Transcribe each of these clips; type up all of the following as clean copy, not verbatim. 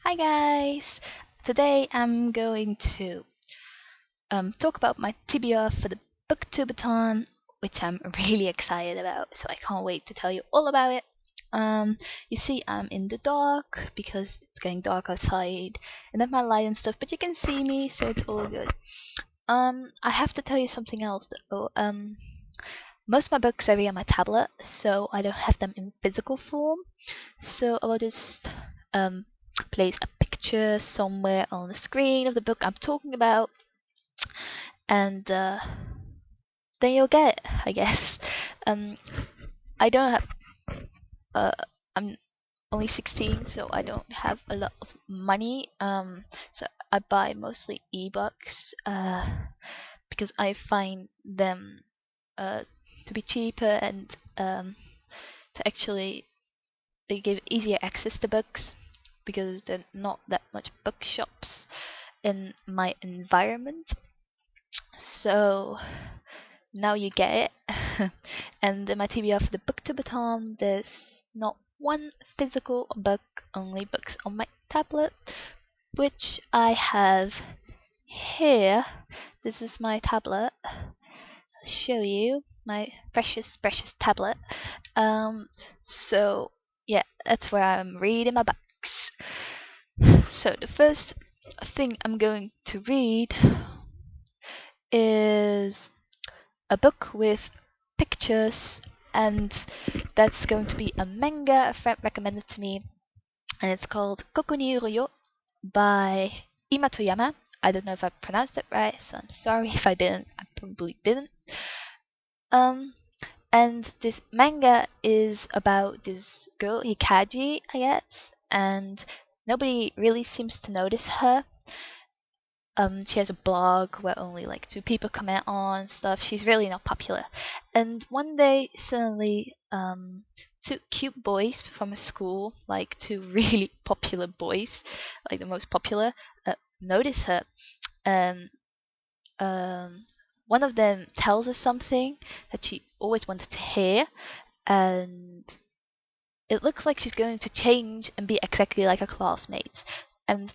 Hi guys! Today I'm going to talk about my TBR for the BooktubeAthon, which I'm really excited about, so I can't wait to tell you all about it. You see I'm in the dark because it's getting dark outside and I have my light and stuff, but you can see me, so it's all good. I have to tell you something else though. Most of my books I read on my tablet, so I don't have them in physical form. So I will just place a picture somewhere on the screen of the book I'm talking about, and then you'll get it, I guess. Um, I don't have. Uh, I'm only 16, so I don't have a lot of money. So I buy mostly ebooks. Because I find them to be cheaper and to actually they give easier access to books because there are not that much bookshops in my environment. So now you get it. And in my TBR for the BooktubeAthon, there's not one physical book, only books on my tablet, which I have here. This is my tablet. I'll show you my precious, precious tablet. So yeah, that's where I'm reading my books. So the first thing I'm going to read is a book with pictures, and that's going to be a manga a friend recommended to me, and it's called Koko Ni Iru Yo by Imatoyama. I don't know if I pronounced it right, so I'm sorry if I didn't. I probably didn't. Um, and this manga is about this girl Hikaji, I guess, and nobody really seems to notice her. She has a blog where only like 2 people comment on stuff. She's really not popular. And one day, suddenly, 2 cute boys from a school, like 2 really popular boys, like the most popular, notice her. And one of them tells her something that she always wanted to hear, and it looks like she's going to change and be exactly like her classmates. And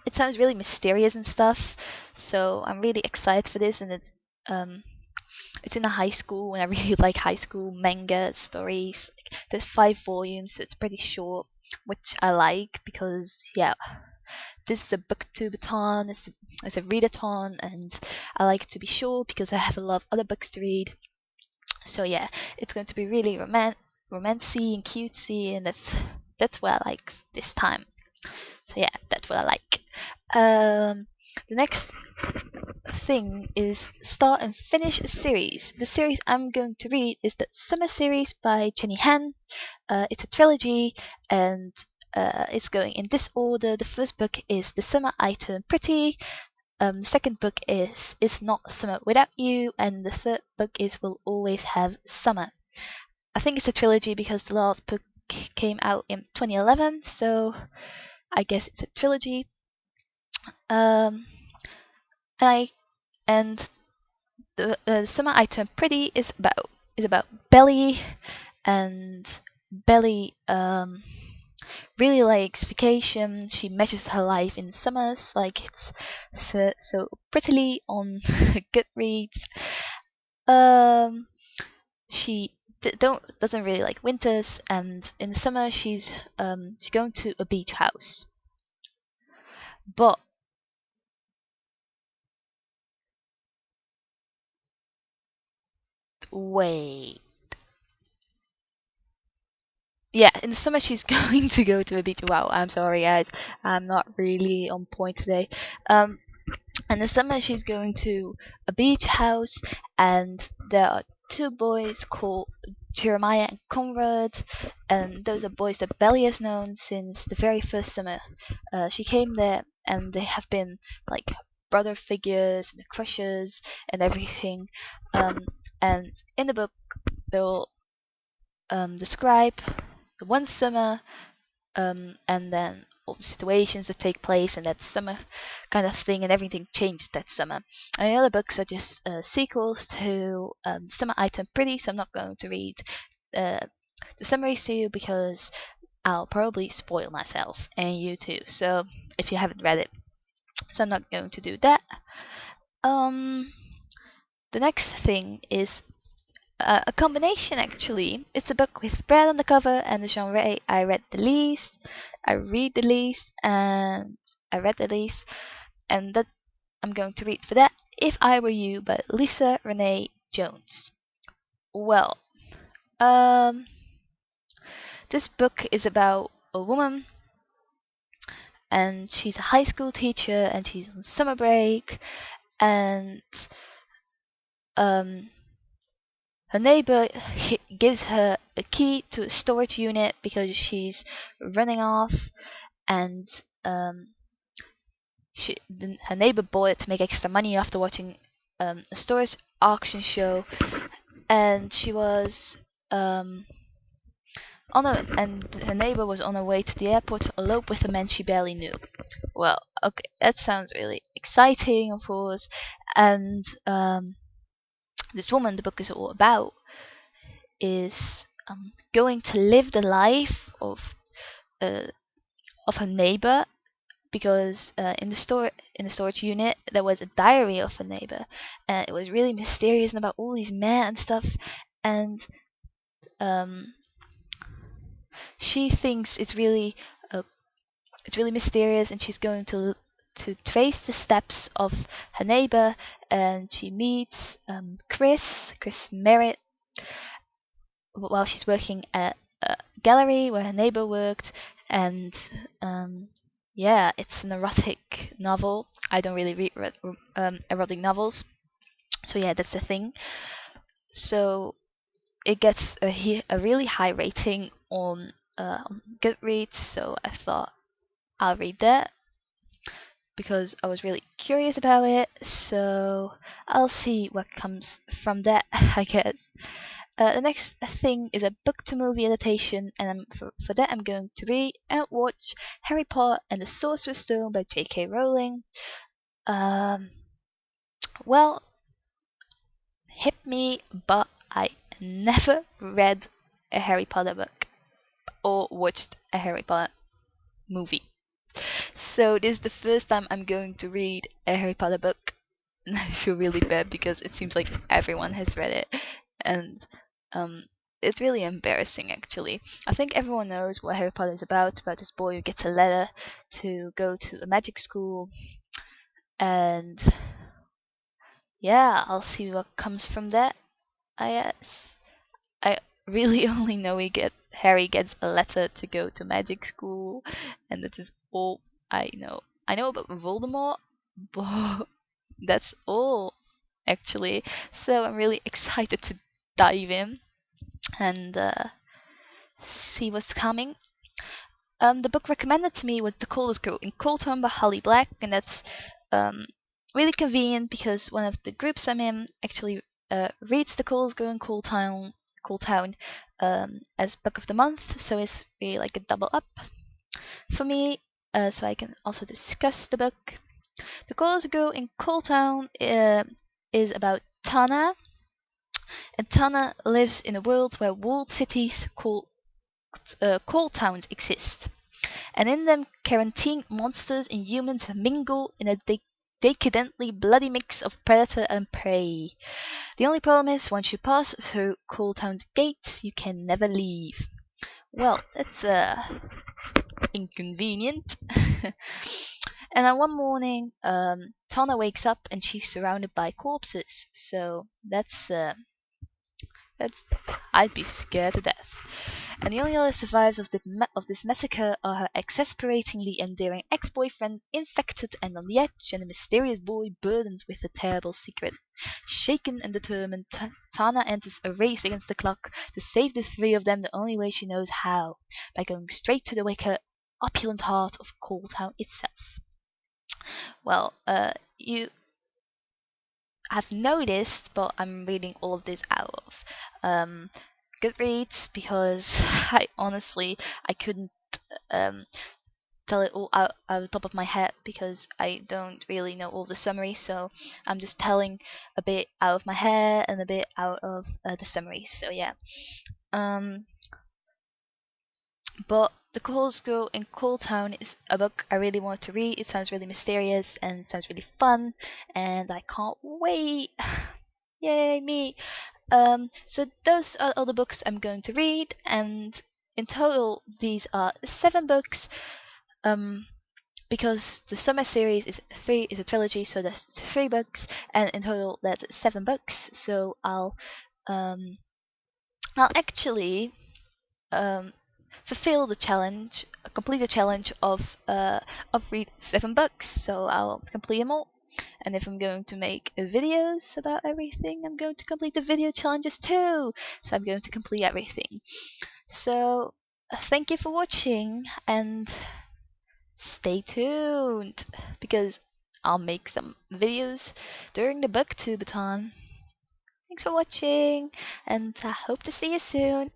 it sounds really mysterious and stuff, so I'm really excited for this. And it's in a high school, and I really like high school manga stories. There's 5 volumes, so it's pretty short, which I like because yeah, this is a booktubeathon, it's a readathon, and I like to be short because I have a lot of other books to read. So yeah, it's going to be really romancy and cutesy, and that's what I like this time. So yeah, that's what I like. The next thing is start and finish a series. The series I'm going to read is the Summer series by Jenny Han. It's a trilogy, and it's going in this order. The first book is The Summer I Turned Pretty. The second book is It's Not Summer Without You, and the third book is We'll Always Have Summer. I think it's a trilogy because the last book came out in 2011, so I guess it's a trilogy. Um, and I and the Summer I Turned Pretty is about Belly, and Belly really likes vacation. She measures her life in summers, like it's so prettily on Goodreads. Um, she doesn't really like winters, and in the summer she's going to a beach house. But wait, yeah, in the summer she's going to go to a beach. Wow, I'm sorry guys, I'm not really on point today. Um, in the summer she's going to a beach house, and there are 2 boys called Jeremiah and Conrad, and those are boys that Belly has known since the very first summer she came there, and they have been like brother figures and crushes and everything. And in the book they'll describe the one summer, and then all the situations that take place in that summer kind of thing, and everything changed that summer. And the other books are just sequels to Summer I Turned Pretty, so I'm not going to read uh, the summaries to you because I'll probably spoil myself and you too. So if you haven't read it, so I'm not going to do that. The next thing is a combination actually. It's a book with bread on the cover and the genre I read the least. I read the least and I read the least, and that I'm going to read for that If I Were You by Lisa Renee Jones. Well, this book is about a woman, and she's a high school teacher, and she's on summer break, and her neighbor gives her a key to a storage unit because she's running off, and her neighbor bought it to make extra money after watching a storage auction show, and she was her neighbor was on her way to the airport to elope with a man she barely knew. Well, okay, that sounds really exciting, of course, and this woman the book is all about is going to live the life of her neighbor, because in the storage unit there was a diary of her neighbor, and it was really mysterious and about all these men and stuff, and she thinks it's really mysterious, and she's going to trace the steps of her neighbor, and she meets Chris Merritt while she's working at a gallery where her neighbor worked, and yeah, it's an erotic novel. I don't really read erotic novels, so yeah, that's the thing. So it gets a really high rating on Goodreads, so I thought I'll read that because I was really curious about it. So I'll see what comes from that, I guess. The next thing is a book to movie adaptation, and for that I'm going to read and watch Harry Potter and the Sorcerer's Stone by J.K. Rowling. Well, hit me, but I never read a Harry Potter book or watched a Harry Potter movie. So this is the first time I'm going to read a Harry Potter book, and I feel really bad because it seems like everyone has read it, and it's really embarrassing actually. I think everyone knows what Harry Potter is about this boy who gets a letter to go to a magic school, and yeah, I'll see what comes from that, I guess. I really only know Harry gets a letter to go to magic school, and that is all I know. I know about Voldemort, but that's all actually. So I'm really excited to dive in and see what's coming. The book recommended to me was The Coldest Girl in Coldtown by Holly Black, and that's really convenient because one of the groups I'm in actually reads The Coldest Girl in Coldtown as book of the month, so it's really like a double up for me, so I can also discuss the book. The Coldest Girl in Coldtown is about Tana, and Tana lives in a world where walled cities called Coldtowns exist, and in them quarantine monsters and humans mingle in a decadently bloody mix of predator and prey. The only problem is, once you pass through Coldtown's gates, you can never leave. Well, that's inconvenient. And then one morning, Tana wakes up and she's surrounded by corpses. So that's I'd be scared to death. And the only other survivors of this massacre are her exasperatingly endearing ex-boyfriend, infected and on the edge, and a mysterious boy burdened with a terrible secret. Shaken and determined, Tana enters a race against the clock to save the three of them the only way she knows how, by going straight to the wicked, opulent heart of Coldtown itself. Well, you have noticed, but I'm reading all of this out of Goodreads because I couldn't tell it all out of the top of my head because I don't really know all the summary, so I'm just telling a bit out of my head and a bit out of the summary. So yeah, but The Coldest Girl in Coldtown is a book I really want to read. It sounds really mysterious and sounds really fun, and I can't wait. Yay, me! So those are all the books I'm going to read, and in total, these are 7 books. Because the summer series is a trilogy, so that's 3 books, and in total that's 7 books. So I'll actually fulfill the challenge, complete the challenge of read 7 books. So I'll complete them all. And if I'm going to make videos about everything, I'm going to complete the video challenges too. So I'm going to complete everything. So thank you for watching, and stay tuned because I'll make some videos during the BooktubeAthon. Thanks for watching, and I hope to see you soon.